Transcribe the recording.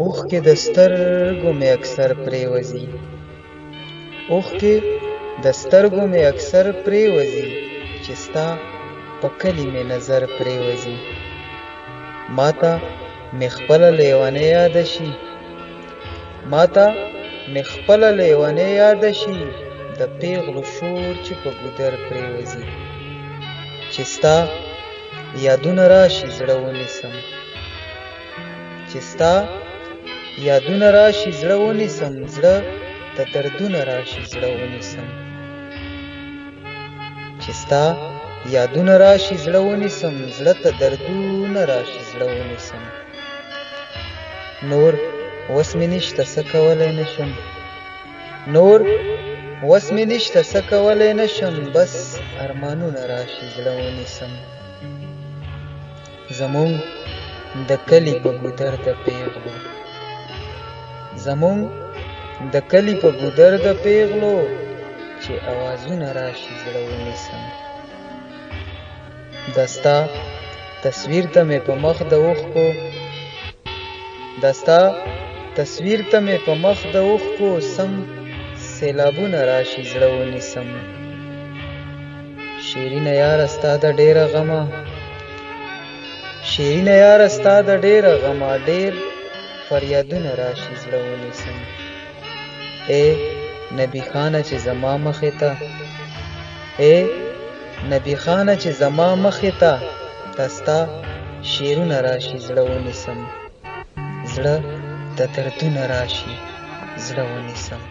اوښکې د سترګو مې اکثر پرېوځي، اوښکې د سترګو مې اکثر پرېوځي، چې ستا په کلي مې نظر پرېوځي. ماته مې خپله لیونۍ یاده شي، ماته مې خپله لیونۍ یاده شي، د پیغلو شور چې په ګودر پرېوځي. چې ستا یادونه راشي زړه ونیسم، چې ستا یادونه راشي زړه ونیسم، زړه د دردونه راشي زړه ونیسم. چې ستا یادونه راشي زړه ونیسم، زړه ته دردونه راشي زړه ونیسم. نور وس مې نشته څه کولی نشم، نور وس مې نشته څه کولی نشم، بس ارمانونه راشي زړه ونیسم. زمونږ د کلي په ګودر د پیغلو، زمونږ د کلي په ګودر د پیغلو، چې اوازونه راشي زړه ونیسم. دستا تصویر ته مې په مخ د اوښکو، دستا تصویر ته مې په مخ د اوښکو، سم سیلابونه راشي زړه ونیسم. شیرینه یاره ستا د ډېره غمه، شیرینه یاره ستا د ډېره غمه، ډېر فریادونه راشي زړه ونیسم. ای نبي خانه چې زما مخې ته، ای نبي خانه چې زما مخې ته، دستا شعرونه راشي زړه ونیسم، زړه د دردونه راشي زړه ونیسم.